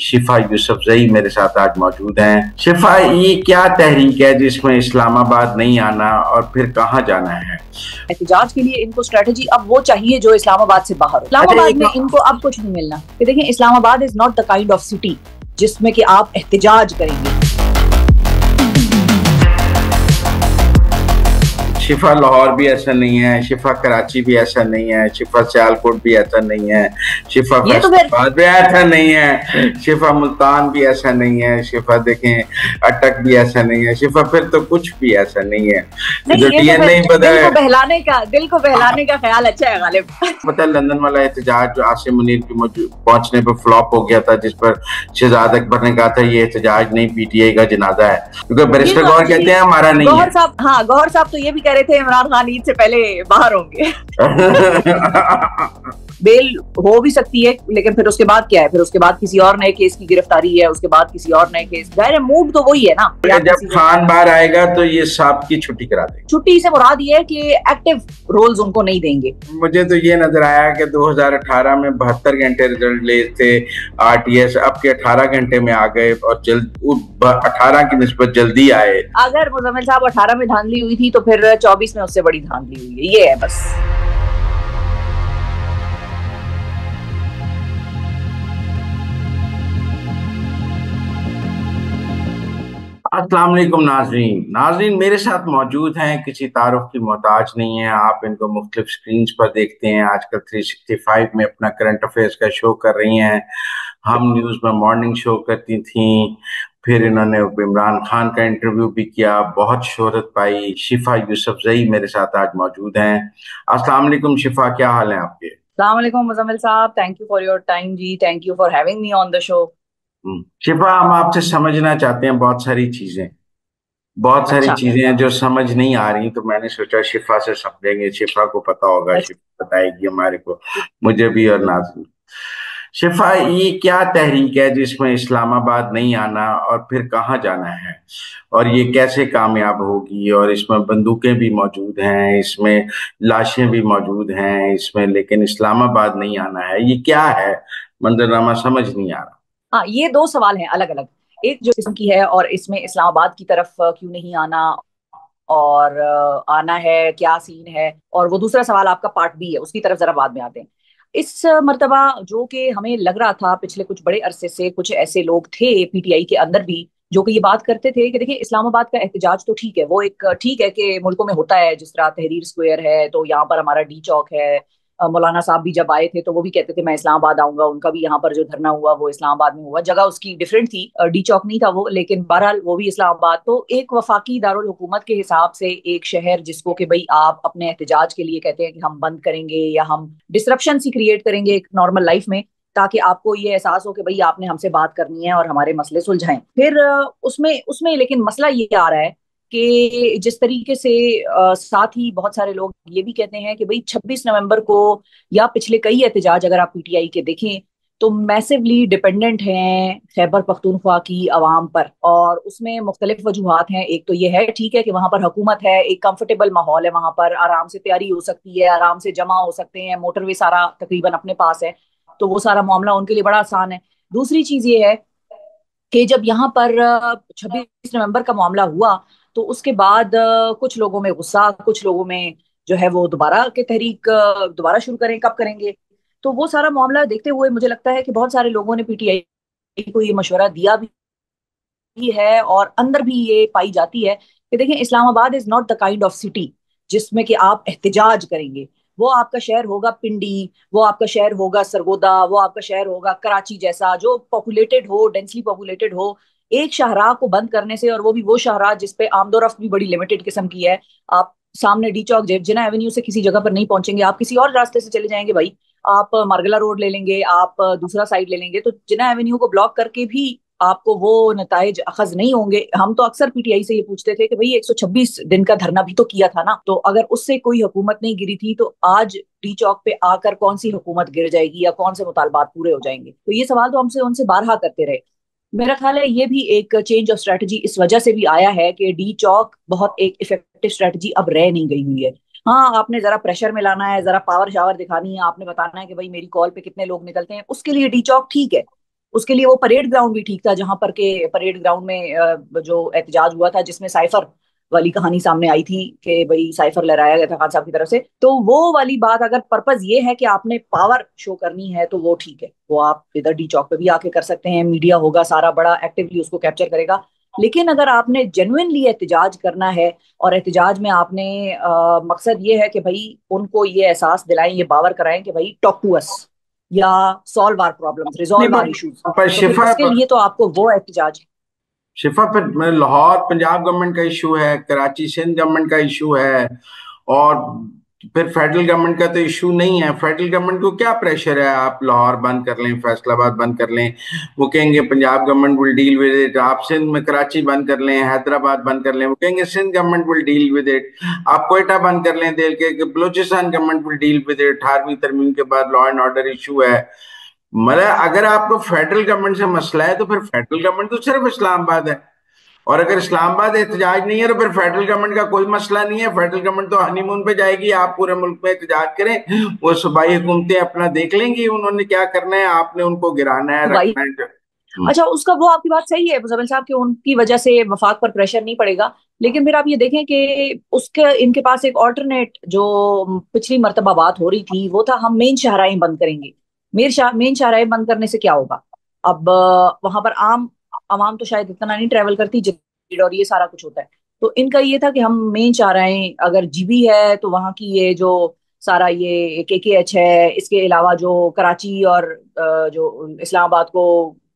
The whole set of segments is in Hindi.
शिफा यूसुफजई मेरे साथ आज मौजूद हैं। शिफा, ये क्या तहरीक है जिसमें इस्लामाबाद नहीं आना और फिर कहाँ जाना है? एहतजाज के लिए इनको स्ट्रेटजी अब वो चाहिए जो इस्लामाबाद से बाहर हो। इस्लामाबाद में इनको अब कुछ नहीं मिलना कि देखिए, Islamabad is not the kind of city जिसमें कि आप एहतजाज करेंगे। शिफा लाहौर भी ऐसा नहीं है, शिफा कराची भी ऐसा नहीं है, शिफा सियालकोट भी ऐसा नहीं है, शिफा फैसलाबाद भी ऐसा नहीं है, शिफा मुल्तान भी ऐसा नहीं है, शिफा देखें अटक भी ऐसा नहीं है, शिफा फिर तो कुछ भी ऐसा नहीं है। जो डीएनए दिल को बहलाने का ख्याल अच्छा है गालिब। पता है लंदन वाला एहतजाज जो आसिम मुनीर के पहुंचने पर फ्लॉप हो गया था, जिस पर शहजाद अकबर ने कहा था ये एहतजाज नहीं पीटीआई का जनाजा है, क्योंकि बैरिस्टर गौहर कहते हैं हमारा नहीं है। गौहर साहब तो ये भी कह रहे थे इमरान खान ईद से पहले बाहर होंगे। बेल हो भी सकती है, लेकिन फिर उसके बाद क्या है? फिर उसके बाद किसी और नए केस की गिरफ्तारी है, उसके बाद किसी और नए केस। जाहिर है मूड तो वही है ना। जब खान बाहर आएगा तो ये साहब की छुट्टी करा देंगे। छुट्टी से मुराद ये है कि एक्टिव रोल्स उनको नहीं देंगे। मुझे तो ये नजर आया कि 2018 में 72 घंटे रिजल्ट ले थे आरटीएस, अब के 18 घंटे में आ गए और 18 की निस्बत जल्दी आए। अगर मुजम्मिल साहब 18 में धांधली हुई थी तो फिर 24 में उससे बड़ी धांधली हुई है। ये है बस। अस्सलाम वालेकुम नाजरीन मेरे साथ मौजूद हैं, किसी तारुफ की मोहताज नहीं है। आप इनको मुख्तलिफ स्क्रीन पर देखते हैं। आजकल 365 में अपना करंट अफेयर्स का शो कर रही हैं। हम न्यूज़ में मॉर्निंग शो करती थी, फिर इन्होंने इमरान खान का इंटरव्यू भी किया, बहुत शोहरत पाई। शिफा यूसुफजई मेरे साथ आज मौजूद हैं। अस्सलाम वालेकुम शिफा, क्या हाल है आपके? अस्सलाम वालेकुम मुजम्मिल साहब, thank you for your time जी, thank you for having me on the show. Shifa, हम आपसे समझना चाहते हैं बहुत सारी चीजें हैं जो समझ नहीं आ रही, तो मैंने सोचा शिफा से समझेंगे। शिफा को पता होगा, शिफा बताएगी हमारे को, मुझे भी और नाज़रीन। शिफा, ये क्या तहरीक है जिसमें इस्लामाबाद नहीं आना और फिर कहाँ जाना है, और ये कैसे कामयाब होगी? और इसमें बंदूकें भी मौजूद हैं, इसमें लाशें भी मौजूद हैं इसमें, लेकिन इस्लामाबाद नहीं आना है, ये क्या है? मंजरनामा समझ नहीं आ रहा। हाँ, ये दो सवाल हैं अलग अलग। एक जो किस्म की है और इसमें इस्लामाबाद की तरफ क्यों नहीं आना, और आना है क्या सीन है, और वो दूसरा सवाल आपका पार्ट बी है, उसकी तरफ जरा बाद में आते हैं। इस मर्तबा जो कि हमें लग रहा था पिछले कुछ बड़े अरसे से, कुछ ऐसे लोग थे पीटीआई के अंदर भी जो कि ये बात करते थे कि देखिए इस्लामाबाद का एहतजाज तो ठीक है, वो एक ठीक है कि मुल्कों में होता है, जिस तरह तहरीर स्क्वायर है तो यहाँ पर हमारा डी चौक है। मौलाना साहब भी जब आए थे तो वो भी कहते थे मैं इस्लामाबाद आऊंगा, उनका भी यहाँ पर जो धरना हुआ वो इस्लामाबाद में हुआ, जगह उसकी डिफरेंट थी, डी चौक नहीं था वो, लेकिन बहरहाल वो भी इस्लामाबाद। तो एक वफाकी दारुल हुकूमत के हिसाब से एक शहर जिसको कि भाई आप अपने एहतजाज के लिए कहते हैं कि हम बंद करेंगे या हम डिसरप्शन सी क्रिएट करेंगे एक नॉर्मल लाइफ में, ताकि आपको ये एहसास हो कि भाई आपने हमसे बात करनी है और हमारे मसले सुलझाएं। फिर उसमें उसमें लेकिन मसला ये आ रहा है कि जिस तरीके से साथ ही बहुत सारे लोग ये भी कहते हैं कि भाई 26 नवंबर को या पिछले कई एहतजाज अगर आप पीटीआई के देखें तो मैसिवली डिपेंडेंट हैं खैबर पख्तूनख्वा की आवाम पर, और उसमें मुख्तलिफ वजूहात हैं। एक तो ये है ठीक है कि वहां पर हुकूमत है, एक कंफर्टेबल माहौल है, वहां पर आराम से तैयारी हो सकती है, आराम से जमा हो सकते हैं, मोटरवे सारा तकरीबन अपने पास है, तो वो सारा मामला उनके लिए बड़ा आसान है। दूसरी चीज ये है कि जब यहाँ पर 26 नवंबर का मामला हुआ तो उसके बाद कुछ लोगों में गुस्सा, कुछ लोगों में जो है वो दोबारा के तहरीक दोबारा शुरू करें, कब करेंगे। तो वो सारा मामला देखते हुए मुझे लगता है कि बहुत सारे लोगों ने पीटीआई को ये मशवरा दिया भी है और अंदर भी ये पाई जाती है कि देखें Islamabad is not the kind of city जिसमें कि आप एहतजाज करेंगे। वो आपका शहर होगा पिंडी, वो आपका शहर होगा सरगोदा, वो आपका शहर होगा कराची जैसा जो पॉपुलेटेड हो, डेंसली पॉपुलेटेड हो। एक शाहराह को बंद करने से, और वो भी वो शाहराह जिसपे आमदोरफ्त भी बड़ी लिमिटेड किस्म की है, आप सामने डी चौक जिना एवेन्यू से किसी जगह पर नहीं पहुंचेंगे, आप किसी और रास्ते से चले जाएंगे भाई, आप मार्गला रोड ले लेंगे, आप दूसरा साइड ले लेंगे, तो जिना एवेन्यू को ब्लॉक करके भी आपको वो नताइज अखज नहीं होंगे। हम तो अक्सर पीटीआई से ये पूछते थे कि भाई 126 दिन का धरना भी तो किया था ना, तो अगर उससे कोई हुकूमत नहीं गिरी थी तो आज डी चौक पे आकर कौन सी हुकूमत गिर जाएगी या कौन से मुतालबात पूरे हो जाएंगे? तो ये सवाल तो हमसे उनसे बारहा करते रहे। मेरा ख्याल है ये भी एक चेंज ऑफ स्ट्रेटजी इस वजह से भी आया है कि डी चौक बहुत एक इफेक्टिव स्ट्रेटजी अब रह नहीं गई हुई है। हाँ, आपने जरा प्रेशर में लाना है, जरा पावर शावर दिखानी है, आपने बताना है कि भाई मेरी कॉल पे कितने लोग निकलते हैं, उसके लिए डी चौक ठीक है। उसके लिए वो परेड ग्राउंड भी ठीक था, जहां पर के परेड ग्राउंड में जो एहतजाज हुआ था, जिसमें साइफर वाली कहानी सामने आई थी कि भाई साइफर लहराया गया था खान साहब की तरफ से, तो वो वाली बात, अगर पर्पज ये है कि आपने पावर शो करनी है तो वो ठीक है, वो आप इधर डी चौक पे भी आके कर सकते हैं, मीडिया होगा सारा बड़ा एक्टिवली उसको कैप्चर करेगा। लेकिन अगर आपने जेन्युइनली एहतजाज करना है और एहतजाज में आपने मकसद ये है कि भाई उनको ये एहसास दिलाएं, ये बावर कराएं कि भाई टॉक टू अस, या सॉल्व आवर प्रॉब्लम्स, नहीं, रिजॉल्व आवर इश्यूज, पर तो फिर शिफा, उसके लिए तो आपको वो एहतजाज। शिफा पर लाहौर पंजाब गवर्नमेंट का इशू है, कराची सिंध गवर्नमेंट का इशू है, और फिर फेडरल गवर्नमेंट का तो इशू नहीं है। फेडरल गवर्नमेंट को क्या प्रेशर है, आप लाहौर बंद कर लें, फैसलाबाद बंद कर लें, वो कहेंगे Punjab government will deal with it. आप सिंध में कराची बंद कर लें, हैदराबाद बंद कर लें, वो कहेंगे Sindh government will deal with it. आप कोयटा बंद कर लें, दिल के Balochistan government will deal with it. 18वीं तरमीम के बाद लॉ एंड ऑर्डर इशू है। मतलब अगर आपको फेडरल गवर्नमेंट से मसला है तो फिर फेडरल गवर्नमेंट तो सिर्फ इस्लामाबाद है, और अगर इस्लामाबाद एहतजाज नहीं है तो फिर फेडरल गवर्नमेंट का कोई मसला नहीं है। फेडरल गवर्नमेंट तो हनीमून पे जाएगी, आप पूरे मुल्क में एहतजाज करें, वो सूबाई हुकूमतें अपना देख लेंगी उन्होंने क्या करना है, आपने उनको गिराना है, भाई रखना है। अच्छा, उसका वो आपकी बात सही है मुजम्मिल साहब कि उनकी वजह से वफाक पर प्रेशर नहीं पड़ेगा, लेकिन फिर आप ये देखें कि उसके इनके पास एक ऑल्टरनेट जो पिछली मर्तबा बात हो रही थी वो था, हम मेन शाहराएं बंद करेंगे। मेन शाहराएं बंद करने से क्या होगा? अब वहां पर आम आवाम तो शायद इतना नहीं ट्रेवल करती जितना, और ये सारा कुछ होता है। तो इनका ये था कि हम मेन शाहराएं, अगर जीबी है तो वहां की ये जो सारा ये KKH है, इसके अलावा जो कराची और जो इस्लामाबाद को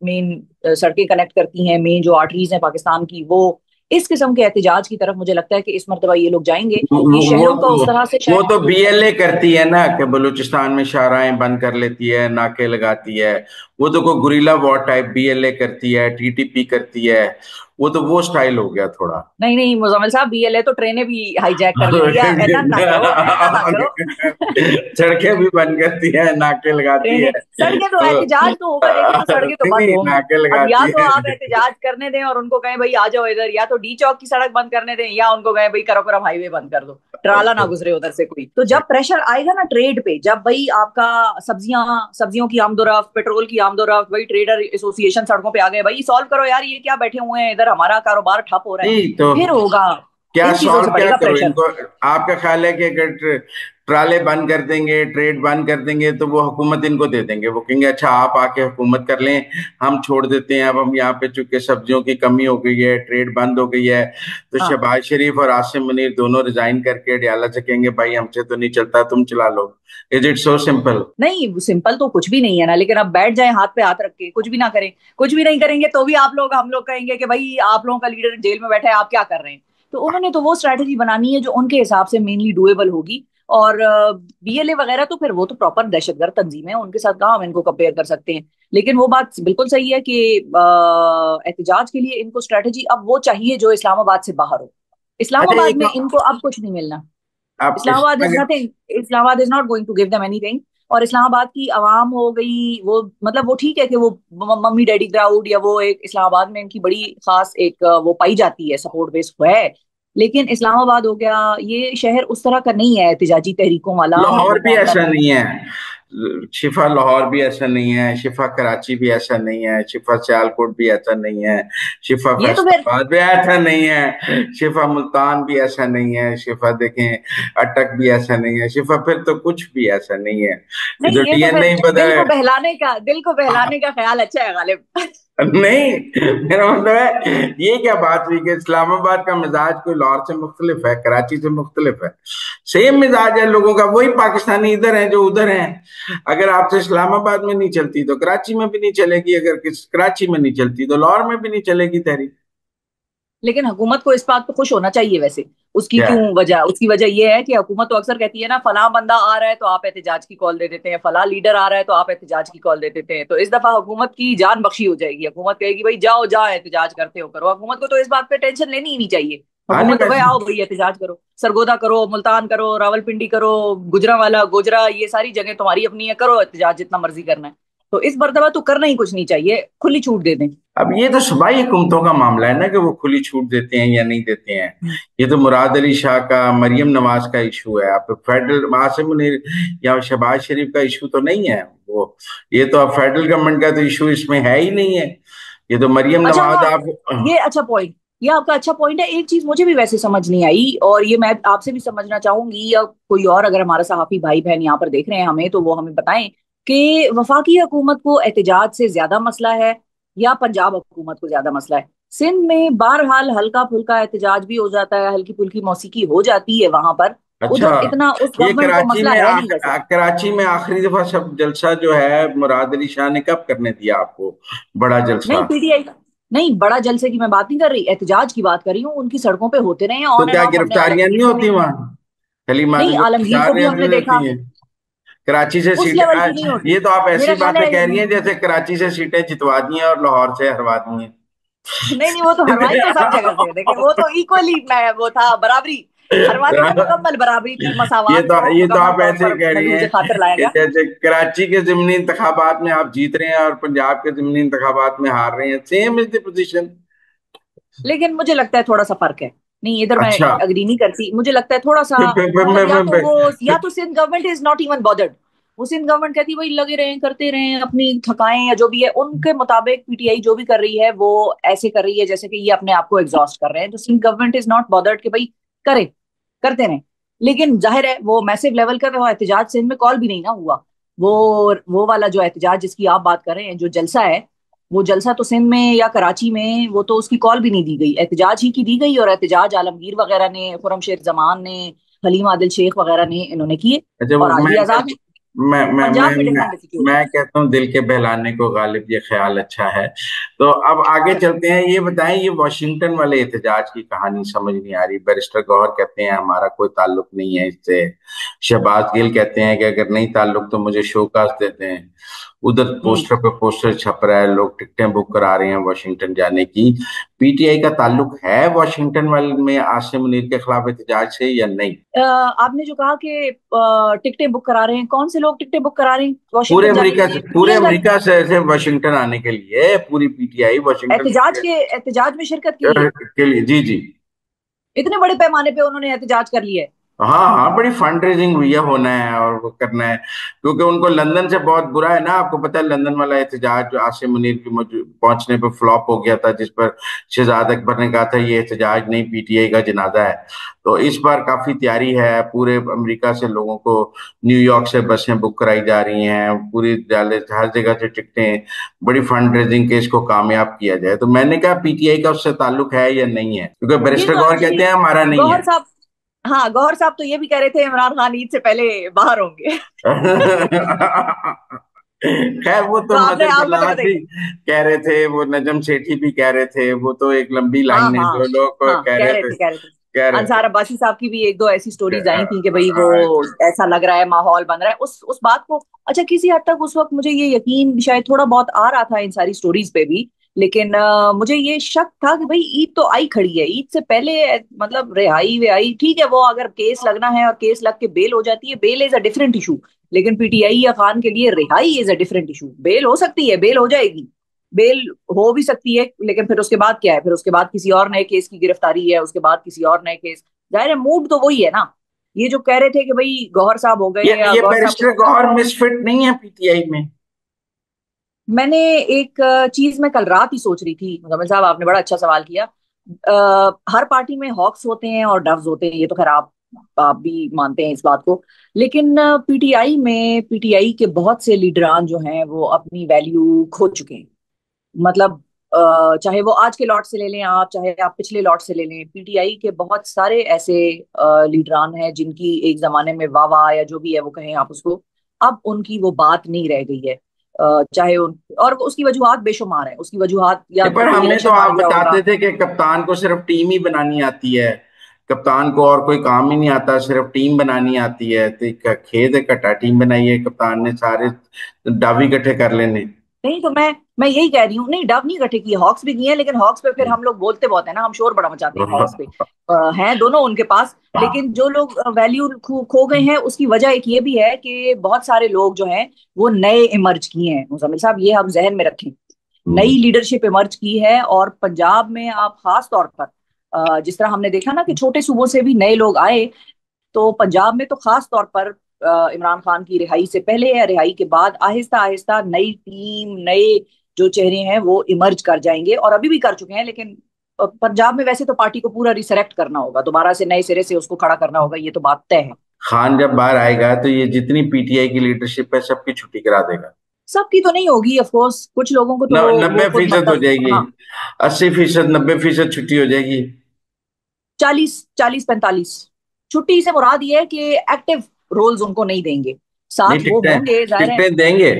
मेन सड़कें कनेक्ट करती हैं, मेन जो आर्टरीज हैं पाकिस्तान की, वो इस किस्म के एहतजाज की तरफ मुझे लगता है कि इस मरतबा ये लोग जाएंगे। वो ये वो शहरों का उस तरह से वो शायद तो BLA करती है ना, कि बलूचिस्तान में शाहराएं बंद कर लेती है, नाके लगाती है। वो तो कोई गुरीला वॉर टाइप BLA करती है, TTP करती है। वो तो वो स्टाइल हो गया थोड़ा। नहीं नहीं मुजम्मिल साहब, BLA तो ट्रेनें भी हाईजैक कर लेती है, ऐसा ना करो, ऐसा ना करो। सड़कें भी बंद करती है, नाके लगाती ट्रेनें, है। सड़कें तो एहतजाज तो होगा लेकिन वो सड़कें तो बंद नहीं, होंगी। नाके अब या लगाती तो है। आप एहतजाज करने दें और उनको कहें भाई आ जाओ इधर, या तो डी चौक की सड़क बंद करने दें, या उनको कहें भाई कराकोरम हाईवे बंद कर दो, ट्राला ना गुजरे उधर से कोई। तो जब प्रेशर आएगा ना ट्रेड पे, जब भाई आपका सब्जियों की आमदोरफ्त, पेट्रोल की आमदोरफ्त, भाई ट्रेडर एसोसिएशन सड़कों पे आ गए, भाई सॉल्व करो यार, ये क्या बैठे हुए हैं इधर, हमारा कारोबार ठप हो रहा है, नहीं तो फिर होगा। क्या इन चीजों से सॉल्व क्या पड़ेगा करो प्रेशर। इनको? आपका ख्याल है कि अगर ट्राले बंद कर देंगे, ट्रेड बंद कर देंगे, तो वो हुकूमत इनको दे देंगे? वो कहेंगे अच्छा आप आके हुकूमत कर लें, हम छोड़ देते हैं, अब हम यहाँ पे चूंकि सब्जियों की कमी हो गई है, ट्रेड बंद हो गई है, तो हाँ, शहबाज शरीफ और आसिम मुनीर दोनों रिजाइन करके अडियाला से कहेंगे भाई हमसे तो नहीं चलता, तुम चला लो। Is it so simple? नहीं सिंपल तो कुछ भी नहीं है ना, लेकिन अब बैठ जाए हाथ पे हाथ रख के, कुछ भी ना करें, कुछ भी नहीं करेंगे तो भी आप लोग हम लोग कहेंगे कि भाई आप लोगों का लीडर जेल में बैठा है, आप क्या कर रहे हैं। तो उन्होंने तो वो स्ट्रैटेजी बनानी है जो उनके हिसाब से मेनली डुएबल होगी। और BLA वगैरह तो फिर वो तो प्रॉपर दहशतगर्द तंजीम है, उनके साथ कहाँ हम इनको कंपेयर कर सकते हैं। लेकिन वो बात बिल्कुल सही है कि एहतजाज के लिए इनको स्ट्रैटेजी अब वो चाहिए जो इस्लामाबाद से बाहर हो। अच्छा इस्लामाबाद एक, में इनको अब कुछ नहीं मिलना। आप इस Islamabad is nothing, Islamabad is not going to give them anything. और इस्लामाबाद की आवाम हो गई वो, मतलब वो ठीक है कि वो मम्मी डैडी क्राउड, या वो एक इस्लामाबाद में इनकी बड़ी खास एक वो पाई जाती है, सपोर्ट बेस है। लेकिन इस्लामाबाद हो गया, ये शहर उस तरह का नहीं है एहतिजाजी तहरीकों वाला, लाहौर लोगों भी अंदर। ऐसा नहीं है, शिफा लाहौर भी ऐसा नहीं है, शिफा कराची भी ऐसा नहीं है, शिफा सियालकोट भी ऐसा नहीं है, शिफा ये तो फिर फैसलाबाद भी ऐसा नहीं है, शिफा मुल्तान भी ऐसा नहीं है, शिफा देखें अटक भी ऐसा नहीं है, शिफा फिर तो कुछ भी ऐसा नहीं है। ये नहीं, तो ये तो DNA फिर ही बदल है। दिल को बहलाने का ख्याल अच्छा है गालिब। नहीं, मेरा मतलब है ये क्या बात हुई कि इस्लामाबाद का मिजाज कोई लाहौर से मुख्तलिफ है, कराची से मुख्तलिफ है? सेम मिजाज है लोगों का, वही पाकिस्तानी इधर हैं जो उधर हैं। अगर आपसे इस्लामाबाद में नहीं चलती तो कराची में भी नहीं चलेगी, अगर किस कराची में नहीं चलती तो लाहौर में भी नहीं चलेगी तहरीक। लेकिन हुकूमत को इस बात पे खुश होना चाहिए वैसे। उसकी क्या? क्यों वजह, उसकी वजह यह है कि हुकूमत तो अक्सर कहती है ना, फलां बंदा आ रहा है तो आप एहतजाज की कॉल दे देते हैं, फलां लीडर आ रहा है तो आप एहतजाज की कॉल दे देते हैं। तो इस दफा हुकूमत की जान बख्शी हो जाएगी, हुकूमत कहेगी भाई जाओ जहाँ एहतजाज करते हो करो। हुकूमत को तो इस बात पे टेंशन लेनी ही नहीं चाहिए। हाँ नहीं हुकूमत तो भाई वैसे, आओ भाई एहतजाज करो, सरगोदा करो, मुल्तान करो, रावलपिंडी करो, गुजरांवाला गोजरा, ये सारी जगह तुम्हारी अपनी है, करो एहतजाज जितना मर्जी करना है। तो इस मर्तबा तो करना ही कुछ नहीं चाहिए, खुली छूट दे दें। अब ये तो सूबाई हुकूमतों का मामला है ना कि वो खुली छूट देते हैं या नहीं देते हैं। ये तो मुराद अली शाह का, मरियम नवाज का इशू है। आप फेडरल आसिम मुनीर या शहबाज शरीफ का इशू तो नहीं है वो। ये तो अब फेडरल गवर्नमेंट का तो इशू इसमें है ही नहीं है। ये तो मरियम अच्छा नवाज हाँ, आप। ये अच्छा पॉइंट, ये आपका अच्छा पॉइंट है। एक चीज मुझे भी वैसे समझ नहीं आई, और ये मैं आपसे भी समझना चाहूंगी, या कोई और अगर हमारा सहाफी भाई बहन यहाँ पर देख रहे हैं हमें, तो वो हमें बताएं कि वफाकी हुकूमत को एहतजाज से ज्यादा मसला है या पंजाब हुकूमत को ज्यादा मसला है। सिंध में बहरहाल हल्का फुल्का एहतजाज भी हो जाता है, हल्की फुल्की मौसीकी हो जाती है वहां पर। अच्छा, उधर इतना उस ये गवर्नमेंट को मसला है नहीं वैसे। कराची में आखिरी दफा सब जलसा जो है मुराद अली शाह ने कब करने दिया आपको, बड़ा जलसा? नहीं पीटीआई का, नहीं बड़ा जलसे की मैं बात नहीं कर रही, एहतजाज की बात कर रही हूँ। उनकी सड़कों पे होते रहे तो ऑन एंड क्या ऑफ, हमने गिरफ्तारियां नहीं आलमगीर को होती भी, वहां? खलीम नहीं आजम को आलमगीर को भी गिरफ्तारियां हमने नहीं देखा। होती हैं? कराची से उस सीटें लेवल की नहीं होती। ये तो आप ऐसी मेरा ख्याल बातें है कह रही हैं जैसे कराची से सीटें जितवा दी हैं और लाहौर से हरवा दी हैं। नहीं नहीं, वो तो हरवाई तो सब जगह से है, देखिए वो तो इक्वली, मैं वो था बराबरी, हरवानी तो मुकम्मल बराबरी थी, मसावात को ये तो मुकम्मल आप तौर ऐसे ही पर कह रही महजूज हैं खातिर लाया कि गया। जैसे कराची के जिमनी इंतखाबात में आप जीत रहे हैं और पंजाब के जिमनी इंतखाबात में हार रहे हैं, सेम इज द पोजीशन। लेकिन मुझे लगता है थोड़ा सा फर्क है। नहीं, इधर मैं अच्छा। अग्री नहीं करती, मुझे लगता है थोड़ा सा, फिर मतलब या तो वो, या तो Sindh government is not even bothered. वो सिंध गवर्नमेंट कहती है भाई लगे रहें, करते रहें, अपनी थकाएं या जो भी है उनके मुताबिक पीटीआई जो भी कर रही है वो ऐसे कर रही है जैसे कि ये अपने आप को एग्जॉस्ट कर रहे हैं। तो Sindh government is not bothered कि भाई करे, करते रहें। लेकिन जाहिर है वो मैसिव लेवल का वो एहतजाज सिंध में कॉल भी नहीं ना हुआ। वो वाला जो एहतजाज जिसकी आप बात कर रहे हैं, जो जलसा है, वो जलसा तो सिंध में या कराची में वो तो उसकी कॉल भी नहीं दी गई, एहतजाज ही की दी गई। और एहतजाज आलमगीर वगैरह ने, खुरमशेर जमान ने, हलीम आदिल शेख वगैरह ने, इन्होंने किए। अच्छा, और आज भी आजाद है। मैं मैं मैं पंजाब में मैं, डिफरेंट सिचुएशन। मैं कहता हूँ दिल के बहलाने को गालिब ये ख्याल अच्छा है। तो अब आगे चलते हैं। ये बताएं, ये वॉशिंगटन वाले एहतजाज की कहानी समझ नहीं आ रही। बैरिस्टर गौहर कहते हैं हमारा कोई ताल्लुक नहीं है इससे। शहबाज गिल कहते हैं कि अगर नहीं ताल्लुक तो मुझे शोकाज देते हैं। उधर हम्म। पोस्टर पे पोस्टर छप रहा है, लोग टिकटें बुक करा रहे हैं वॉशिंगटन जाने की। पीटीआई का ताल्लुक है वॉशिंगटन वाले में आसिम मुनीर के खिलाफ एहतजाज से या नहीं? आपने जो कहा कि टिकटें बुक करा रहे हैं, कौन से लोग टिकटें बुक करा रहे हैं पूरे वॉशिंगटन जाने अमेरिका के से, लिए? पूरे पीटीआई वाले अमेरिका से वाशिंगटन आने के लिए पूरी पीटीआई वाशिंगटन एहतजाज में शिरकत के लिए? के लिए। जी जी। इतने बड़े पैमाने पे उन्होंने एहतजाज कर लिया है? हाँ हाँ, बड़ी फंड रेजिंग हुई है, होना है और वो करना है। क्योंकि उनको लंदन से बहुत बुरा है ना, आपको पता है लंदन वाला एहतजाज जो आसिम मुनीर की पहुंचने पे फ्लॉप हो गया था, जिस पर शहजाद अकबर ने कहा था ये एहतजाज नहीं पीटीआई का जनाजा है। तो इस बार काफी तैयारी है, पूरे अमेरिका से लोगों को न्यूयॉर्क से बसें बुक कराई जा रही हैं, पूरी हर जगह से टिकटें, बड़ी फंड रेजिंग के इसको कामयाब किया जाए। तो मैंने कहा पीटीआई का उससे ताल्लुक है या नहीं है, क्योंकि ये बैरिस्टर तो गौर कहते एक्चुअली हैं हमारा नहीं गौहर है। साहब, हाँ गौहर साहब तो ये भी कह रहे थे इमरान खान ईद से पहले बाहर होंगे। खैर वो तो तो आपने मदर आपने तो फलाहत भी बताइए। कह रहे थे, वो नजम सेठी भी कह रहे थे, वो तो एक लंबी हाँ लाइन है हाँ जो लोग हाँ, कह कह रहे रहे थे, थे कह रहे थे। कह रहे थे। अंसार अब्बासी साहब की भी एक दो ऐसी स्टोरीज आई थी कि भाई वो हाँ, ऐसा लग रहा है, माहौल बन रहा है उस बात को। अच्छा, किसी हद तक उस वक्त मुझे ये यकीन शायद थोड़ा बहुत आ रहा था इन सारी स्टोरीज पे भी। लेकिन मुझे ये शक था कि भाई ईद तो आई खड़ी है, ईद से पहले मतलब रिहाई विहाई ठीक है, वो अगर केस लगना है और केस लग के बेल हो जाती है, bail is a different issue. लेकिन पीटीआई या खान के लिए रिहाई is a different issue. Bail हो सकती है, बेल हो जाएगी, बेल हो भी सकती है, लेकिन फिर उसके बाद क्या है? फिर उसके बाद किसी और नए केस की गिरफ्तारी है, उसके बाद किसी और नए केस। जाहिर है मूड तो वही है ना। ये जो कह रहे थे कि भाई गौहर साहब हो गए या ये गौहर साहब बैरिस्टर के, गौहर मिसफिट नहीं है पीटीआई में? मैंने एक चीज मैं कल रात ही सोच रही थी, मुजम्मिल साहब आपने बड़ा अच्छा सवाल किया। हर पार्टी में हॉक्स होते हैं और डव्स होते हैं, ये तो खैर आप भी मानते हैं इस बात को। लेकिन पीटीआई में पीटीआई के बहुत से लीडरान जो हैं वो अपनी वैल्यू खो चुके हैं। मतलब चाहे वो आज के लॉट से ले लें आप, चाहे आप पिछले लॉट से ले लें, पीटीआई के बहुत सारे ऐसे लीडरान हैं जिनकी एक जमाने में वाह वाह या जो भी है वो कहें आप उसको, अब उनकी वो बात नहीं रह गई है। चाहे उन, और उसकी वजूहत बेशुमार है, उसकी वजूहत या पर तो कोई हमें तो इलेक्शन हार आप गया होगा। बताते थे कि कप्तान को सिर्फ टीम ही बनानी आती है, कप्तान को और कोई काम ही नहीं आता, सिर्फ टीम बनानी आती है। तो खेद है, कटा टीम बनाई है कप्तान ने, सारे दावी इकट्ठे कर लेने। नहीं तो मैं मैं यही कह रही हूँ, नहीं डव नहीं इकट्ठे किए, हॉक्स भी किए हैं, लेकिन हॉक्स पे फिर हम लोग बोलते बहुत है ना, हम शोर बड़ा मचाते हैं हॉक्स पे। हैं दोनों उनके पास, लेकिन जो लोग वैल्यू खो गए हैं उसकी वजह एक ये भी है कि बहुत सारे लोग जो हैं वो नए इमर्ज किए हैं मुजम्मिल साहब, ये हम जहन में रखें। नई लीडरशिप इमर्ज की है, और पंजाब में आप खास तौर पर जिस तरह हमने देखा ना कि छोटे सूबों से भी नए लोग आए, तो पंजाब में तो खास तौर पर इमरान खान की रिहाई से पहले या रिहाई के बाद आहिस्ता आहिस्ता नई टीम, नए जो चेहरे हैं वो इमर्ज कर जाएंगे, और अभी भी कर चुके हैं। लेकिन पंजाब में वैसे तो पार्टी को पूरा रिसेलेक्ट करना होगा, दोबारा से नए सिरे से उसको खड़ा करना होगा, ये तो बात तय है। खान जब बाहर आएगा तो ये जितनी पीटीआई की लीडरशिप है सबकी छुट्टी करा देगा। सबकी तो नहीं होगी ऑफ कोर्स, कुछ लोगों को तो वो नब्बे खुद फीसद हो मतलब, जाएगी। हाँ 80%, 90% छुट्टी हो जाएगी। 40, 45 छुट्टी से मुराद ये है कि एक्टिव रोल्स उनको नहीं देंगे, नहीं, साथ वो टिकटें होंगे जाहिर है। टिकटें देंगे।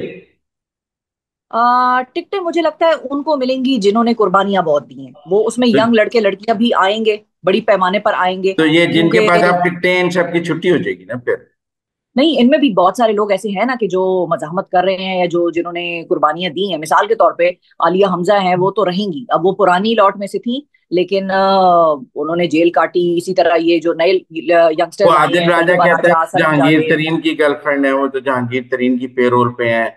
टिकटें मुझे लगता है उनको मिलेंगी जिन्होंने कुर्बानियां बहुत दी हैं, वो उसमें तो, यंग लड़के लड़कियां भी आएंगे, बड़ी पैमाने पर आएंगे, तो ये जिनके क्योंकि पास आप टिकटें हैं इन सबकी छुट्टी हो जाएगी ना फिर। नहीं, इनमें भी बहुत सारे लोग ऐसे हैं ना कि जो मजाहमत कर रहे हैं या जो जिन्होंने कुर्बानियां दी हैं, मिसाल के तौर पे आलिया हमजा हैं, वो तो रहेंगी, अब वो पुरानी लॉट में से थी, लेकिन उन्होंने जेल काटी। इसी तरह ये जो नए वो यंगस्टर्स आए आदिल हैं, राजा तजुर्बा कहता है राजा, असलम जहांगीर जावेद। तरीन की गर्लफ्रेंड है, वो तो जहांगीर तरीन की पेरोल पे है।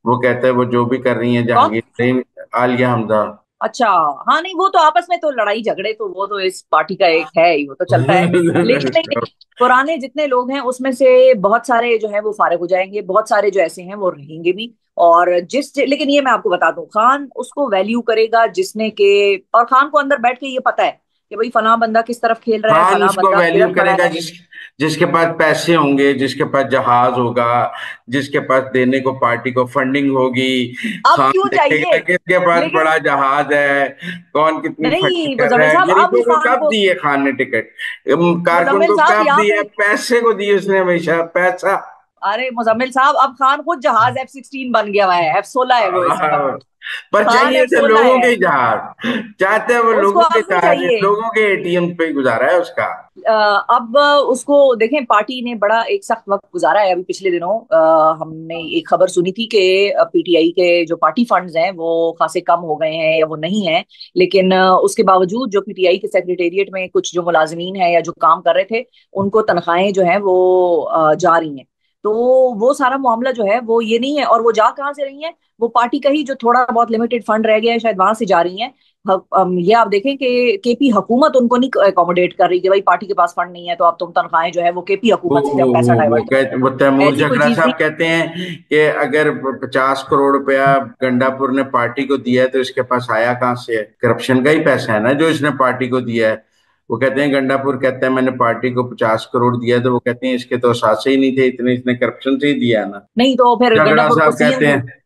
वो कहता है वो जो भी कर रही है कौन? जहांगीर तरीन। आलिया हमजा। अच्छा, हाँ नहीं वो तो आपस में तो लड़ाई झगड़े तो वो तो इस पार्टी का एक है ही, वो तो चलता है। लेकिन नहीं, पुराने जितने लोग हैं उसमें से बहुत सारे जो है वो फारिग हो जाएंगे, बहुत सारे जो ऐसे हैं वो रहेंगे भी। और लेकिन ये मैं आपको बता दूं, खान उसको वैल्यू करेगा जिसने के, और खान को अंदर बैठ के ये पता है कि भाई फलां बंदा किस तरफ खेल रहा है, खान फलां उसको बंदा वैल्यू किधर खड़ा करेगा है। जिसके पास पैसे होंगे, जिसके पास जहाज होगा, जिसके पास देने को पार्टी को फंडिंग होगी। अब खान क्यों देखेगा चाहिए, किसके पास लेकिन बड़ा जहाज है, कौन कितनी फंडिंग नहीं कर रहा मुजम्मिल है। साहब, अब गरीबों को खान कब को, दी है खान ने टिकट? कारकुन मुजम्मिल को साहब कब यहाँ दी है? पे, पैसे को दी उसने हमेशा पैसा। अरे मुजम्मिल साहब अब खान खुद जहाज F-16 बन गया हुआ है, F-16 है वो इस वक्त। पर खान चाहिए तो F-16 लोगों के है, ही जहाज। चाहते हैं वो उसको लोगों के अब नहीं जहाज, चाहिए। लोगों के एटीएम पे गुजारा है उसका। अब उसको देखें, पार्टी ने बड़ा एक सख्त वक्त गुजारा है। अभी पिछले दिनों हमने एक खबर सुनी थी कि पीटीआई के जो पार्टी फंड्स हैं वो खासे कम हो गए हैं या वो नहीं है, लेकिन उसके बावजूद जो पीटीआई के सेक्रेटेरिएट में कुछ जो मुलाजमीन हैं या जो काम कर रहे थे, उनको तनख्वाहें जो हैं वो जा रही हैं। तो वो सारा मामला जो है वो ये नहीं है, और वो जा कहाँ से रही है, वो पार्टी का ही जो थोड़ा बहुत लिमिटेड फंड रह गया है शायद वहां से जा रही है। ये आप देखें कि केपी हुकूमत उनको नहीं अकोमोडेट कर रही कि भाई पार्टी के पास फंड नहीं है तो आप तुम तनख्वाहें जो है वो केपी हुकूमत से जब पैसा डाइवर्ट करो, वो तैमूर ऐसी कोई झगड़ा चीज साहब नहीं। कहते हैं कि अगर 50 करोड़ रुपया गंडापुर ने पार्टी को दिया है तो इसके पास आया कहाँ से है? करप्शन का ही पैसा है ना जो इसने पार्टी को दिया है। वो कहते हैं, गंडापुर कहता है मैंने पार्टी को 50 करोड़ दिया है, तो वो कहते हैं इसके तो सासे ही नहीं थे इतने, इसने करप्शन से ही दिया है ना। नहीं तो फिर झगड़ा गंडापुर को साहब कहते सीएम, हैं।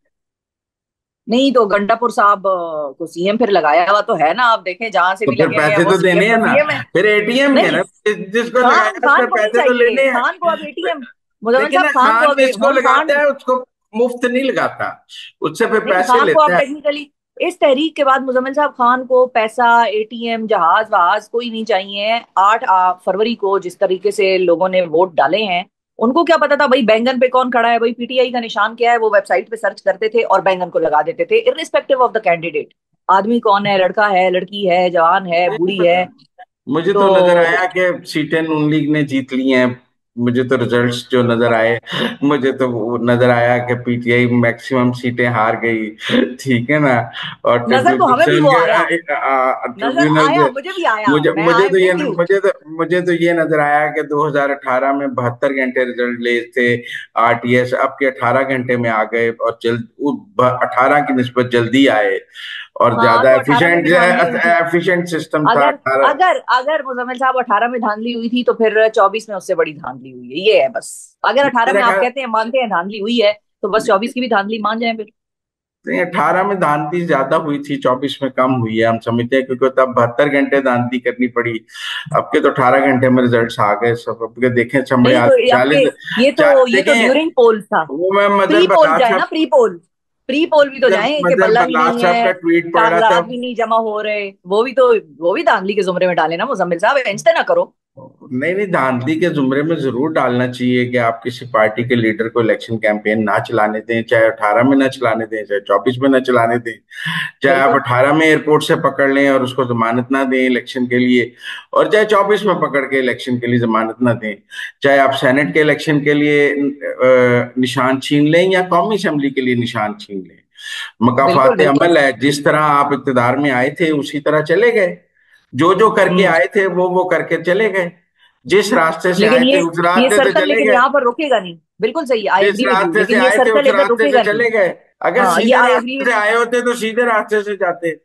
नहीं तो गंडापुर साहब को सीएम फिर लगाया हुआ तो है ना, आप देखें जहां से तो भी फिर लगे हुए हैं पैसे वो तो देने सीएम हैं तो ना। सीएम है। फिर एटीएम है नहीं, ना। जिसको खान लगाया उससे खान को नहीं पैसे तो चाहिए, लेने हैं। खान को अब एटीएम, मुजम्मिल लेकिन साहब ना, खान को खान अब जिसको हम लगाता खान, है उसको मुफ्त नहीं लगाता, उससे फिर नहीं पैसे खान को अब लेता है। टेक्निकली इस तहरीक के बाद मुजम्मिल साहब खान को पैसा, एटीएम, जहाज वहाज कोई नहीं चाहिए। 8 फरवरी को जिस तरीके से लोगों ने वोट डाले हैं, उनको क्या पता था भाई बैंगन पे कौन खड़ा है, भाई पीटीआई का निशान क्या है, वो वेबसाइट पे सर्च करते थे और बैंगन को लगा देते थे, इर्रिस्पेक्टिव ऑफ द कैंडिडेट। आदमी कौन है, लड़का है, लड़की है, जवान है, नहीं बूढ़ी है। पता। मुझे तो नजर तो आया कि सीटें नून लीग ने जीत ली हैं। मुझे तो रिजल्ट्स जो नजर आए, मुझे तो वो नजर आया कि पीटीआई मैक्सिमम सीटें हार गई। ठीक है ना। और नजर तो हमें भी ट्रिब्यूनल वो आया, के नजर ट्रिब्यूनल आया, से मुझे भी आया, मुझे मैं मुझे आई तो एम ये विद यू। मुझे तो ये नजर आया कि 2018 में 72 घंटे रिजल्ट ले थे आरटीएस, अब के 18 घंटे में आ गए, और जल्द 18 की निस्बत जल्दी आए। और हाँ ज्यादा तो 18 में एफिशिएंट भी धांधली हुई थी। एफिशिएंट सिस्टम था अगर 18। अगर अगर मुजम्मिल साहब 18 में धांधली हुई थी तो फिर 24 में उससे बड़ी धांधली हुई है, ये है बस। अगर 18 मेरा में आप ख्याल कहते हैं, मानते हैं धांधली हुई है, तो बस 24 की भी धांधली मान जाए फिर। नहीं, 18 में दांती ज्यादा हुई थी, 24 में कम हुई है हम समझते हैं, क्योंकि तब 72 घंटे दांती करनी पड़ी। अब के तो 18 घंटे में रिजल्ट आ गए सब। अब के देखें चमड़े नहीं हाथ तो आपके, 40। ये तो देखें, ड्यूरिंग पोल था। वो मैं प्री मदर पोल बरार जाए ना, साहब प्री पोल भी तो मदर जाए कि मदर बल्ला भी बरार नहीं साहब है, का ट्वीट पढ़ रहा था। कागजात भी नहीं जमा हो रहे, वो भी तो, वो भी धांधली के जुमरे में डाले ना मुजम्मिल साहब, इंस्टा ना करो। नहीं नहीं, धांधली के जुमरे में जरूर डालना चाहिए कि आप किसी पार्टी के लीडर को इलेक्शन कैंपेन ना चलाने दें, चाहे 18 में ना चलाने दें, चाहे 24 में ना चलाने दें, चाहे आप बिल्कुल। 18 में एयरपोर्ट से पकड़ लें और उसको जमानत ना दें इलेक्शन के लिए, और चाहे 24 में पकड़ के इलेक्शन के लिए जमानत ना दें, चाहे आप सेनेट के इलेक्शन के लिए निशान छीन लें या कौमी असेंबली के लिए निशान छीन लें। बिल्कुल मकाफात बिल्कुल। अमल है, जिस तरह आप इक़्तिदार में आए थे उसी तरह चले गए, जो जो करके हम्म। आए थे वो करके चले गए, जिस रास्ते से लेकिन आए थे ये उस ये रास्ते से सर्कल चले लेकिन गए, यहाँ पर रुकेगा नहीं। बिल्कुल सही, आई जिस एग्री विद यू, रास्ते से लेकिन ये आए थे उस सर्कल इधर रास्ते से रुकेगा नहीं। चले गए। अगर हाँ, ये सीधे आई एग्री रास्ते विद से यू। आए होते तो सीधे रास्ते से जाते,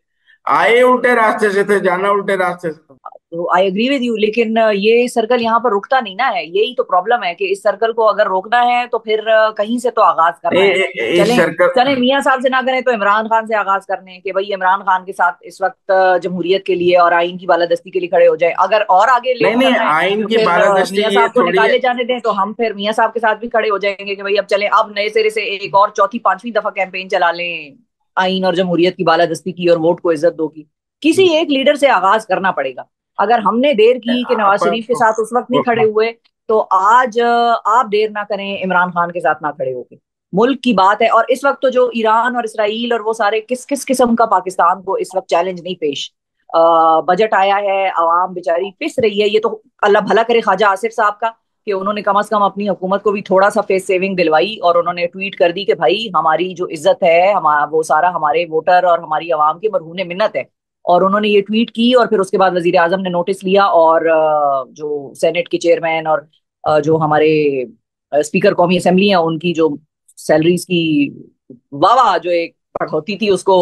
आए उल्टे रास्ते से थे, जाना उल्टे रास्ते से था। तो आई एग्री विद यू, लेकिन ये सर्कल यहाँ पर रुकता नहीं ना है, यही तो प्रॉब्लम है कि इस सर्कल को अगर रोकना है तो फिर कहीं से तो आगाज करना है। इस चलें, सर्कल, चलें मियां साहब से ना करें तो इमरान खान से आगाज करने कि भाई इमरान खान के साथ इस वक्त जमहूरियत के लिए और आइन की बालादस्ती के लिए खड़े हो जाए। अगर और आगे नहीं लेट नहीं, करना है आइन तो की फिर बालादस्ती मियां ये साहब को थोड़ी है। निकाले जाने दें, तो हम फिर मियां साहब के साथ भी खड़े हो जाएंगे कि भाई अब चलें, अब नए सिरे से एक और चौथी पांचवी दफा कैंपेन चला लें आइन और जमहूरियत की बालादस्ती की और वोट को इज्जत दो की। किसी एक लीडर से आगाज करना पड़ेगा। अगर हमने देर की कि नवाज आप शरीफ के साथ उस वक्त नहीं खड़े हुए, तो आज आप देर ना करें इमरान खान के साथ ना खड़े होके। मुल्क की बात है, और इस वक्त तो जो ईरान और इसराइल और वो सारे किस किस किस्म का पाकिस्तान को इस वक्त चैलेंज नहीं पेश। बजट आया है, आवाम बेचारी पिस रही है, ये तो अल्लाह भला करे ख्वाजा आसिफ साहब का कि उन्होंने कम से कम अपनी हुकूमत को भी थोड़ा सा फेस सेविंग दिलवाई और उन्होंने ट्वीट कर दी कि भाई हमारी जो इज्जत है, हमारा वो सारा हमारे वोटर और हमारी आवाम के मरहून मिन्नत है। और उन्होंने ये ट्वीट की और फिर उसके बाद वजीर आजम ने नोटिस लिया और जो सेनेट के चेयरमैन और जो हमारे स्पीकर कौमी असेंबली हैं उनकी जो सैलरीज की वाह जो एक बढ़ोतरी थी उसको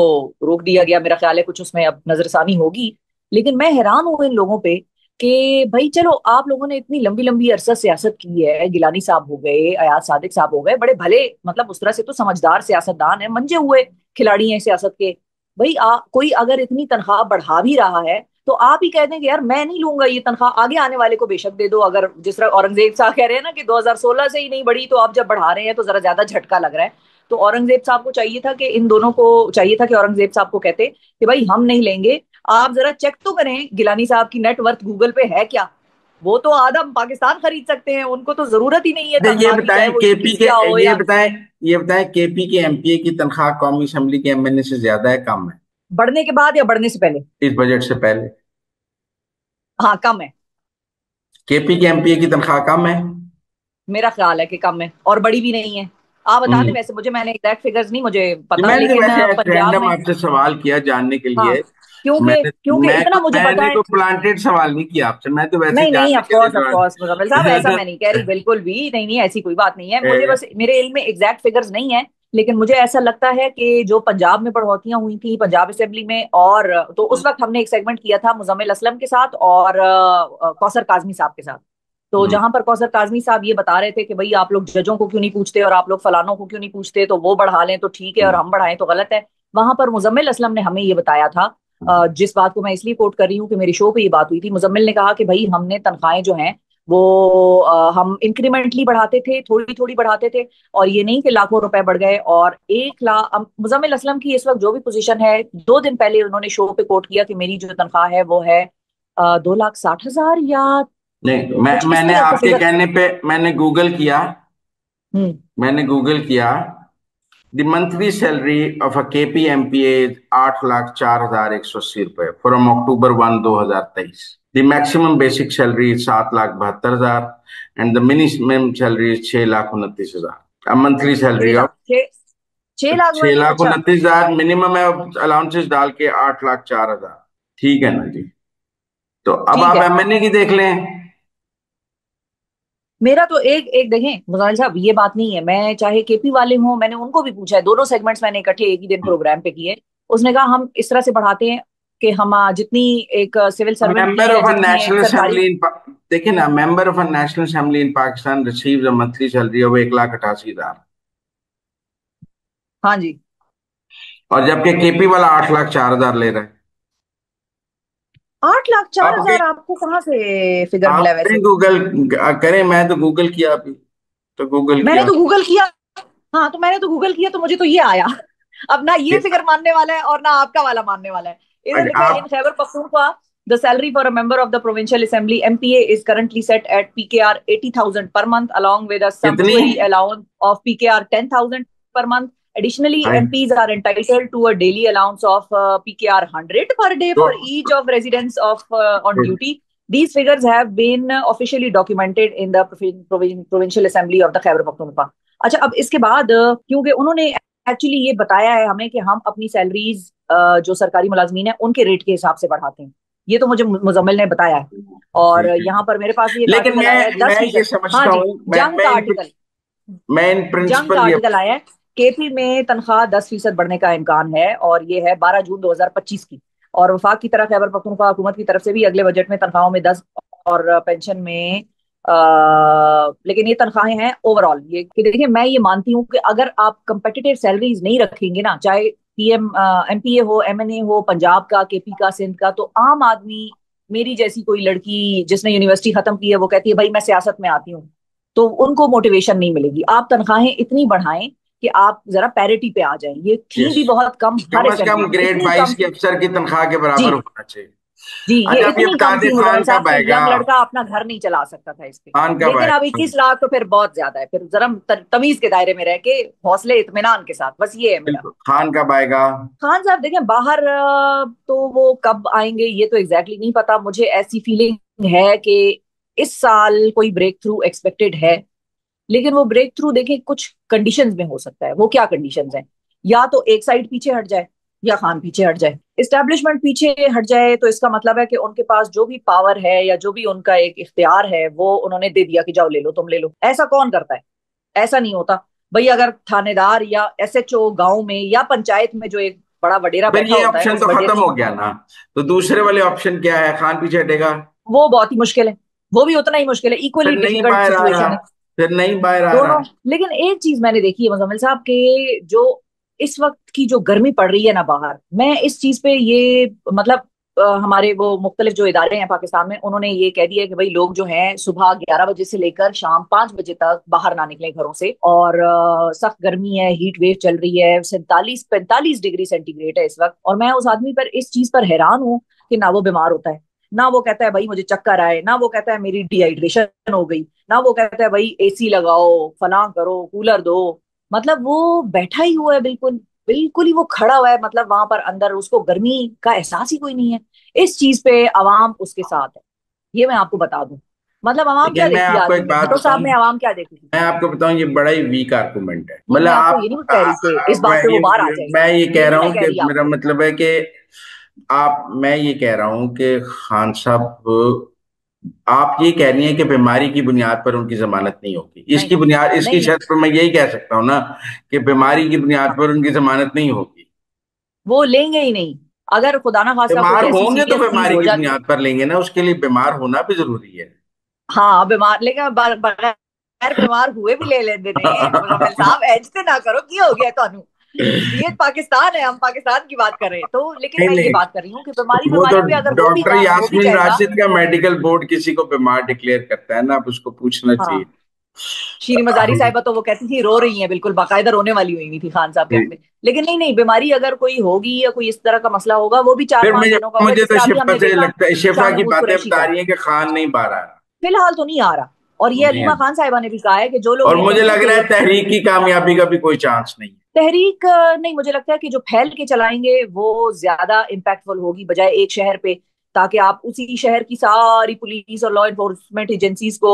रोक दिया गया। मेरा ख्याल है कुछ उसमें अब नजरसानी होगी। लेकिन मैं हैरान हूं इन लोगों पे कि भाई चलो आप लोगों ने इतनी लंबी लंबी अरसा सियासत की है, गिलानी साहब हो गए, अयाज सादिक साहब हो गए, बड़े भले मतलब उस तरह से तो समझदार सियासतदान है, मंजे हुए खिलाड़ी हैं सियासत के। भाई कोई अगर इतनी तनख्वाह बढ़ा भी रहा है तो आप ही कह दें कि यार मैं नहीं लूंगा ये तनख्वाह, आगे आने वाले को बेशक दे दो। अगर जिस तरह औरंगजेब साहब कह रहे हैं ना कि 2016 से ही नहीं बढ़ी, तो आप जब बढ़ा रहे हैं तो जरा ज्यादा झटका लग रहा है। तो औरंगजेब साहब को चाहिए था कि इन दोनों को चाहिए था कि औरंगजेब साहब को कहते कि भाई हम नहीं लेंगे, आप जरा चेक तो करें गिलानी साहब की नेटवर्थ गूगल पे है क्या। वो तो आदम पाकिस्तान खरीद सकते हैं, उनको तो जरूरत ही नहीं है अच्छा, ये तनख्वाह की, चाहे बताएं वो केपी के, इंडोनेशिया हो ये या। बताएं ये बताएं केपी के एमपीए की तनख्वाह कौमी असेंबली के एमएनए से ज्यादा है, कम है? बढ़ने के बाद या बढ़ने से पहले? इस बजट से पहले हाँ, कम है। केपी के एमपीए की तनख्वाह कम है। मेरा ख्याल है कि कम है और बड़ी भी नहीं है। आप बता दें, हम्म। वैसे मुझे मैंने एग्जैक्ट फिगर्स नहीं मुझे जी, पता, मैंने लेकिन वैसे पंजाब रैंडम में। आपसे सवाल किया जानने के हाँ, लिए। क्योंकि मैंने क्योंकि मैं इतना को मुझे पता मैंने है। को प्लांटेड सवाल नहीं किया आपसे, मैं तो वैसे नहीं नहीं, जानने ऑफ के लिए कोर्स ऑफ सवाल। कोर्स मुजम्मिल साहब, ऐसा मैं नहीं कह रही, बिल्कुल भी नहीं नहीं, ऐसी कोई बात नहीं है। मुझे बस मेरे इल्म में एग्जैक्ट फिगर्स नहीं है, लेकिन मुझे ऐसा लगता है कि जो पंजाब में बढ़ोतरियां हुई थी पंजाब असेंबली में, और तो उस वक्त हमने एक सेगमेंट किया था मुजम्मिल असलम के साथ और कौसर काजमी साहब के साथ। तो हम्म, जहां पर कौसर काजमी साहब ये बता रहे थे कि भाई आप लोग जजों को क्यों नहीं पूछते और आप लोग फलानों को क्यों नहीं पूछते, तो वो बढ़ा लें तो ठीक है और हम्म, हम बढ़ाएं तो गलत है। वहां पर मुजम्मिल असलम ने हमें ये बताया था, जिस बात को मैं इसलिए कोट कर रही हूँ कि मेरी शो पे ये बात हुई थी। मुजम्मिल ने कहा कि भाई हमने तनख्वाहें जो हैं वो हम इंक्रीमेंटली बढ़ाते थे, थोड़ी थोड़ी बढ़ाते थे, और ये नहीं कि लाखों रुपए बढ़ गए। और 1 लाख मुजम्मिल असलम की इस वक्त जो भी पोजीशन है, 2 दिन पहले उन्होंने शो पे कोट किया कि मेरी जो तनख्वाह है वो है 2,60,000 या नहीं, कुछ इस मैंने तरह का आपके फिगर। कहने पे हम्म। मैंने गूगल किया। The monthly salary of a KP MPa 8,04,180 रुपए from October 1, 2023। The maximum basic salary 7,72,000 and the minimum salary 6,29,000। Monthly छह सैलरी लाख ऑफ छह 6 लाख छह वाली, लाख अच्छा। उनतीस हजार मिनिमम है, अलाउंसेस डाल के 8,04,000। ठीक है ना जी? तो अब ठीक आप है। एमएनए की देख लें। मेरा तो एक एक देखें मुजाहिर साहब, ये बात नहीं है, मैं चाहे केपी वाले हों, मैंने उनको भी पूछा है, दोनों सेगमेंट्स मैंने इकट्ठे एक ही दिन प्रोग्राम पे किए। उसने कहा हम इस तरह से बढ़ाते हैं कि हम जितनी एक सिविल सर्वेंट की मेंबर या ऑफ अ जितनी एक नेशनल सरकारी। असेंबली इन, देखिए ना, member of a national assembly in Pakistan receives a monthly salary of 1,88,000, हाँ जी। और जबकि केपी वाला 8,04,000 ले रहा है। 8,04,000 आपके आपको कहाँ से फिगर आप मिला करें वैसे? गूगल, करें, मैं तो गूगल किया अभी, तो गूगल मैंने किया। तो गूगल किया। हाँ, तो मैंने तो गूगल किया तो मुझे तो ये आया। अब ना ये फिगर मानने वाला है और ना आपका वाला मानने वाला है। इधर लिखा है इन आप Khyber Pakhtunkhwa The salary for a member of the Provincial Assembly (MPA) is currently set at PKR 80,000 per month, along with a कितनी? sumptuary allowance of PKR 10,000 per month. Additionally, hi. MPs are entitled to a daily allowance of PKR 100 per day तो for each of residents of on duty. These figures have been officially documented in the Provincial Assembly of the Khyber Pakhtunkhwa. अच्छा, अब इसके बाद क्योंकि उन्होंने एक्चुअली ये बताया है हमें कि हम अपनी सैलरीज जो सरकारी मुलाजमीन है उनके रेट के हिसाब से बढ़ाते हैं। ये तो मुझे मुजम्मिल ने बताया है। और ठीक है। यहाँ पर मेरे पास ये एक लेकिन आर्टिकल आया है मैं ये 10%। हाँ समझता जी, हूँ, जंग का आर्टिकल, मैं इन जंग का प्रिंसिपल ये आर्टिकल आया है। केपी में तनख्वाह 10% बढ़ने का इम्कान है, और ये है 12 जून 2025 की। और वफाक की तरफ खैबर पख्तूनख्वा हुकूमत की तरफ से भी अगले बजट में तनख्वाहों में 10 और पेंशन में लेकिन ये तनख्वाहें हैं ओवरऑल। ये कि देखिए, मैं ये मानती हूँ कि अगर आप कंपेटिटिव सैलरीज नहीं रखेंगे ना, चाहे पीएम एमपीए हो, एमएनए हो, पंजाब का, केपी का, सिंध का, तो आम आदमी, मेरी जैसी कोई लड़की जिसने यूनिवर्सिटी खत्म की है, वो कहती है भाई मैं सियासत में आती हूँ, तो उनको मोटिवेशन नहीं मिलेगी। आप तनख्वाहें इतनी बढ़ाएं कि आप जरा पैरिटी पे आ जाएं। ये थी यस, भी बहुत कम हर कम से असेंबली कम में, ग्रेड इतनी 22 कम के थी। अफसर की तनख्वाह के बराबर जी होना चाहिए। जी, ये अच्छा, आप ये इतनी बता कम दें थी मुजम्मिल खान साहब कब कि आएगा? यंग लड़का अपना घर नहीं चला सकता था इस पे। खान कब लेकिन अब आएगा? 21 लाख तो फिर बहुत ज्यादा है। फिर जरा तमीज के दायरे में रह के, हौसले इत्मीनान के साथ, बस ये है मेरा। बिल्कुल। खान कब आएगा? खान साहब देखें, बाहर तो वो कब आएंगे ये तो एग्जैक्टली नहीं पता। मुझे ऐसी फीलिंग है कि इस साल कोई ब्रेक थ्रू एक्सपेक्टेड है। लेकिन वो ब्रेक थ्रू देखें कुछ कंडीशंस में हो सकता है। वो क्या कंडीशंस हैं? या तो एक साइड पीछे हट जाए, या खान पीछे हट जाए। इस्टेब्लिशमेंट पीछे हट जाए तो इसका मतलब है कि उनके पास जो भी पावर है या जो भी उनका एक इख्तियार है वो उन्होंने दे दिया कि जाओ ले लो, तुम ले लो। ऐसा कौन करता है? ऐसा नहीं होता भाई। अगर थानेदार या एसएचओ गांव में या पंचायत में जो एक बड़ा वडेरा फिर बैठा ये होता है, ऑप्शन उस तो खत्म वडेरे, हो गया ना। तो दूसरे वाले ऑप्शन क्या है? खान पीछे हटेगा? वो बहुत ही मुश्किल है। वो भी उतना ही मुश्किल है, फिर इक्वली नहीं डिफिकल्ट बाहर आ रहा, सिचुएशन है फिर नहीं बाहर आ दोनों। रहा। लेकिन एक चीज मैंने देखी है मुजम्मिल साहब के, जो इस वक्त की जो गर्मी पड़ रही है ना बाहर, मैं इस चीज पे ये मतलब हमारे वो मुख्तलिफ जो इदारे हैं पाकिस्तान में, उन्होंने ये कह दिया कि भाई लोग जो हैं सुबह 11 बजे से लेकर शाम 5 बजे तक बाहर ना निकले घरों से। और सख्त गर्मी है, हीट वेव चल रही है, 47-45 डिग्री सेंटीग्रेड है इस वक्त। और मैं उस आदमी पर इस चीज पर हैरान हूँ कि ना वो बीमार होता है, ना वो कहता है भाई मुझे चक्कर आए, ना वो कहता है मेरी डिहाइड्रेशन हो गई, ना वो कहता है भाई एसी लगाओ, फलां करो, कूलर दो। मतलब वो बैठा ही हुआ है, बिल्कुल बिल्कुल ही वो खड़ा हुआ है। मतलब वहां पर अंदर उसको गर्मी का एहसास ही कोई नहीं है। इस चीज पे अवाम उसके साथ है, ये मैं आपको बता दूं। मतलब अवाम क्या लेकिन मैं देखती है आपको आर्मी एक में, बात भुट्टो साहब बताऊं, में अवाम क्या देखती थी? मैं आपको बताऊं, ये बड़ा ही वीक आर्गुमेंट है। नहीं, मतलब मैं आपको ये नहीं कह रही कि इस बात पे वो बाहर आ जाएगा, मैं ये ये कह रहा नहीं मैं हूं कह कि रही मेरा आपको। मतलब है कि मैं ये कह रहा हूं कि खान साहब, आप ये कह रही हैं कि बीमारी की बुनियाद पर उनकी जमानत नहीं होगी। नहीं इसकी बुनियाद, नहीं इसकी नहीं, शर्त पर मैं यही कह सकता हूं ना कि बीमारी की बुनियाद पर उनकी जमानत नहीं होगी। वो लेंगे ही नहीं। अगर खुदा ना खास्ता कोई बीमार ऐसी होंगे तो सीरियस चीज बीमारी हो की जाती है। बुनियाद पर लेंगे ना, उसके लिए बीमार होना भी जरूरी है। हाँ बीमार, लेकिन बगैर बीमार हुए भी ले लेते ने मुजम्मिल साहब, ऐज ते ना करो, की हो गया थानू? ये पाकिस्तान है, हम पाकिस्तान की बात कर रहे हैं तो। लेकिन नहीं मैं ये नहीं, बात कर रही हूँ कि बीमारी वो तो बीमारी पे अगर डॉक्टर हो भी यास्मीन जाएगा। राशिद का मेडिकल बोर्ड किसी को बीमार डिक्लेयर करता है ना, अब उसको पूछना चाहिए। हाँ, शीरी मजारी साहिबा तो वो कहती थी, रो रही हैं बिल्कुल, बाकायदा रोने वाली हुई थी खान साहब कहते। लेकिन नहीं नहीं, बीमारी अगर कोई होगी या कोई इस तरह का मसला होगा, वो भी चार फिर पांच मुझे दिनों का होगा, मुझे तो जिससे अभी शिफा हमने से देखा लगता है, शिफा शाह की महमूद बातें कुरैशी बता का। रही हैं कि खान नहीं बाहर आ रहा। फिलहाल तो नहीं आ रहा। और ये नहीं अलीमा है। खान साहिबा ने भी कहा है कि जो लोग और ये मुझे कहें लग रहा कि है तहरीक की कामयाबी का भी कोई चांस नहीं है। तहरीक नहीं, मुझे लगता है कि जो फैल के चलाएंगे वो ज्यादा इम्पैक्टफुल होगी बजाय एक शहर पे, ताकि आप उसी शहर की सारी पुलिस और लॉ इन्फोर्समेंट एजेंसीज को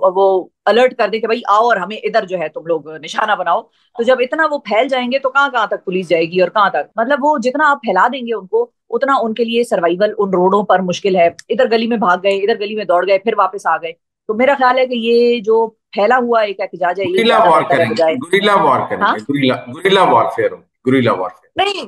वो अलर्ट कर दें कि भाई आओ और हमें इधर जो है तुम लोग निशाना बनाओ। तो जब इतना वो फैल जाएंगे तो कहाँ कहाँ तक पुलिस जाएगी और कहाँ तक, मतलब वो जितना आप फैला देंगे उनको, उतना उनके लिए सर्वाइवल उन रोडों पर मुश्किल है। इधर गली में भाग गए, इधर गली में दौड़ गए, फिर वापस आ गए। तो मेरा ख्याल है कि ये जो फैला हुआ एक एहतजाज है ये गुरिल्ला ज्यादा वॉर बेहतर है करेंगे, बजाय। गुरिल्ला वॉर हाँ करेंगे, गुरिल्ला गुरिल्ला वॉरफेयर हो, गुरिल्ला वॉरफेयर। नहीं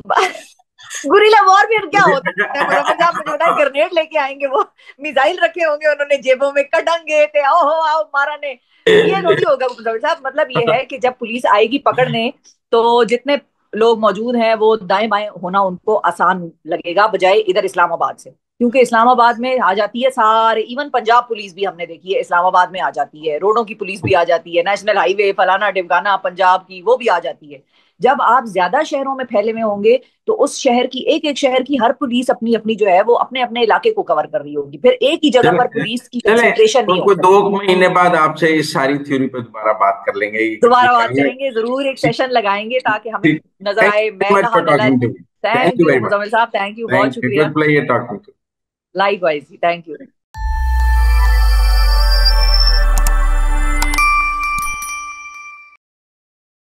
गुरिल्ला वॉरफेयर क्या होता है मुजफ्फर साहब, मुझे बताए। ग्रेनेड लेके आएंगे वो, मिसाइल रखे होंगे उन्होंने जेबों में, कटंगे थे, आओ हो आओ मारा ने। ये थोड़ी होगा मुजफ्फर साहब। मतलब ये है कि जब पुलिस आएगी पकड़ने, तो जितने लोग मौजूद हैं वो दाएं बाएं होना उनको आसान लगेगा बजाय इधर इस्लामाबाद से। क्योंकि इस्लामाबाद में आ जाती है सारे, इवन पंजाब पुलिस भी हमने देखी है इस्लामाबाद में आ जाती है, रोडों की पुलिस भी आ जाती है, नेशनल हाईवे फलाना ढिमकाना पंजाब की वो भी आ जाती है। जब आप ज्यादा शहरों में फैले हुए होंगे तो उस शहर की, एक एक शहर की हर पुलिस अपनी अपनी जो है वो अपने अपने इलाके को कवर कर रही होगी, फिर एक ही जगह पर चले पुलिस की चले कंसंट्रेशन नहीं तो हो कोई सकती। 2 महीने बाद आपसे इस सारी थ्योरी पे दोबारा बात कर लेंगे, ये कितनी दोबारा बात टाइम है। करेंगे, जरूर एक सेशन लगाएंगे ताकि हमें थैंक नजर आए यू मैं मच कहाँ फॉर गलत। Talking to me. Thank thank you you very much. Muzammil साहब, थैंक यू, बहुत थैंक यू, शुक्रिया। Good player talking to. Likewise, thank you.